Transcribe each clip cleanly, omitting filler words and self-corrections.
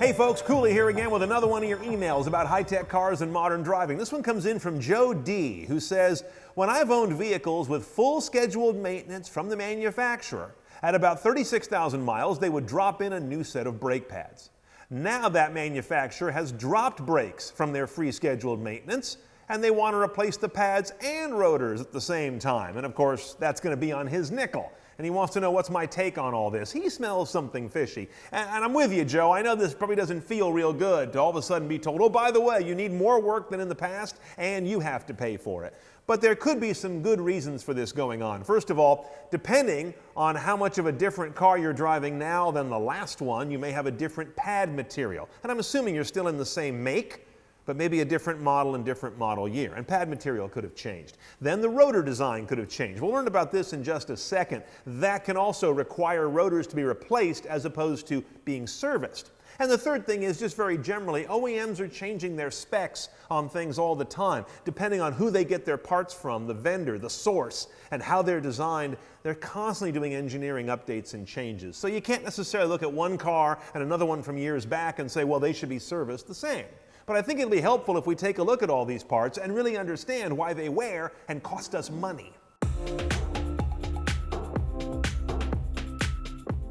Hey folks, Cooley here again with another one of your emails about high-tech cars and modern driving. This one comes in from Joe D, who says, when I've owned vehicles with full scheduled maintenance from the manufacturer, at about 36,000 miles, they would drop in a new set of brake pads. Now that manufacturer has dropped brakes from their free scheduled maintenance, and they want to replace the pads and rotors at the same time. And of course, that's going to be on his nickel. And he wants to know what's my take on all this. He smells something fishy. And I'm with you, Joe. I know this probably doesn't feel real good to all of a sudden be told, oh, by the way, you need more work than in the past, and you have to pay for it. But there could be some good reasons for this going on. First of all, depending on how much of a different car you're driving now than the last one, you may have a different pad material. And I'm assuming you're still in the same make, but maybe a different model and different model year. And pad material could have changed. Then the rotor design could have changed. We'll learn about this in just a second. That can also require rotors to be replaced as opposed to being serviced. And the third thing is, just very generally, OEMs are changing their specs on things all the time. Depending on who they get their parts from, the vendor, the source, and how they're designed, they're constantly doing engineering updates and changes. So you can't necessarily look at one car and another one from years back and say, well, they should be serviced the same. But I think it'll be helpful if we take a look at all these parts and really understand why they wear and cost us money.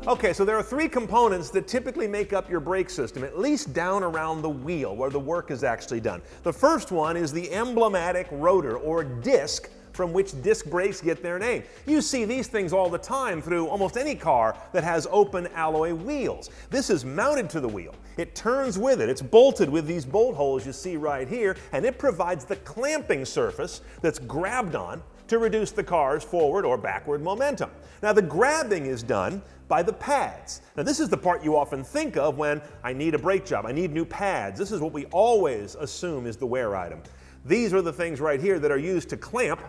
Okay, so there are three components that typically make up your brake system, at least down around the wheel where the work is actually done. The first one is the emblematic rotor, or disc, from which disc brakes get their name. You see these things all the time through almost any car that has open alloy wheels. This is mounted to the wheel. It turns with it. It's bolted with these bolt holes you see right here, and it provides the clamping surface that's grabbed on to reduce the car's forward or backward momentum. Now the grabbing is done by the pads. Now this is the part you often think of when I need a brake job, I need new pads. This is what we always assume is the wear item. These are the things right here that are used to clamp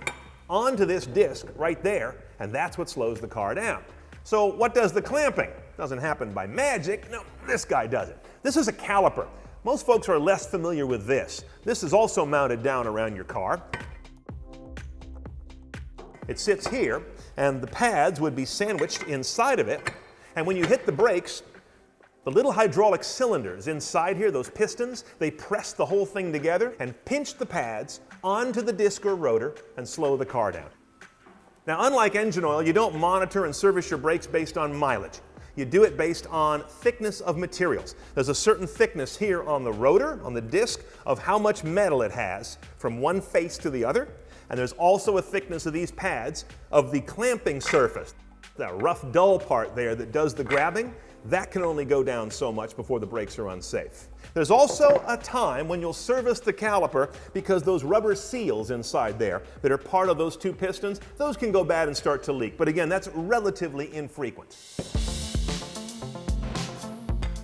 onto this disc right there, and that's what slows the car down. So what does the clamping? It doesn't happen by magic. No, this guy does it. This is a caliper. Most folks are less familiar with this. This is also mounted down around your car. It sits here, and the pads would be sandwiched inside of it, and when you hit the brakes, the little hydraulic cylinders inside here, those pistons, they press the whole thing together and pinch the pads onto the disc or rotor and slow the car down. Now, unlike engine oil, you don't monitor and service your brakes based on mileage. You do it based on thickness of materials. There's a certain thickness here on the rotor, on the disc, of how much metal it has from one face to the other. And there's also a thickness of these pads of the clamping surface. That rough, dull part there that does the grabbing, that can only go down so much before the brakes are unsafe. There's also a time when you'll service the caliper because those rubber seals inside there that are part of those two pistons, those can go bad and start to leak. But again, that's relatively infrequent.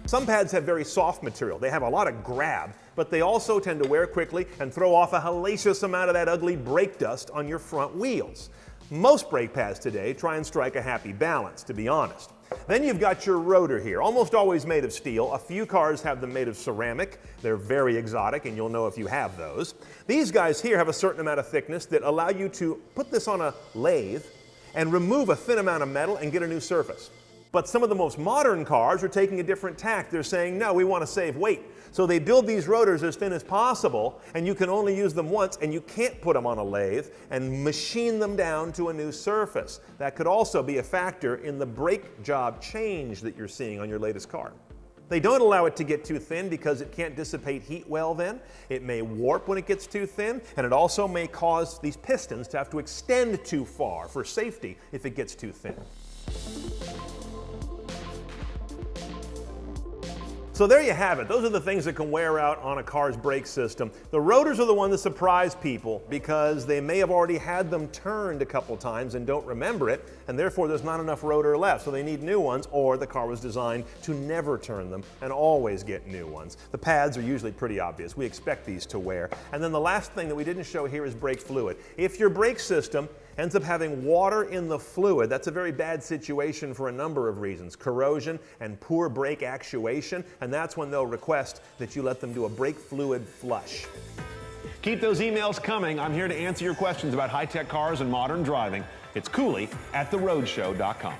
Some pads have very soft material. They have a lot of grab, but they also tend to wear quickly and throw off a hellacious amount of that ugly brake dust on your front wheels. Most brake pads today try and strike a happy balance, to be honest. Then you've got your rotor here, almost always made of steel. A few cars have them made of ceramic. They're very exotic, and you'll know if you have those. These guys here have a certain amount of thickness that allow you to put this on a lathe and remove a thin amount of metal and get a new surface. But some of the most modern cars are taking a different tack. They're saying, no, we want to save weight. So they build these rotors as thin as possible, and you can only use them once, and you can't put them on a lathe and machine them down to a new surface. That could also be a factor in the brake job change that you're seeing on your latest car. They don't allow it to get too thin because it can't dissipate heat well then. It may warp when it gets too thin, and it also may cause these pistons to have to extend too far for safety if it gets too thin. So there you have it. Those are the things that can wear out on a car's brake system. The rotors are the one that surprise people because they may have already had them turned a couple times and don't remember it, and therefore there's not enough rotor left. So they need new ones, or the car was designed to never turn them and always get new ones. The pads are usually pretty obvious. We expect these to wear. And then the last thing that we didn't show here is brake fluid. If your brake system ends up having water in the fluid, that's a very bad situation for a number of reasons. Corrosion and poor brake actuation, and that's when they'll request that you let them do a brake fluid flush. Keep those emails coming. I'm here to answer your questions about high-tech cars and modern driving. It's Cooley at theroadshow.com.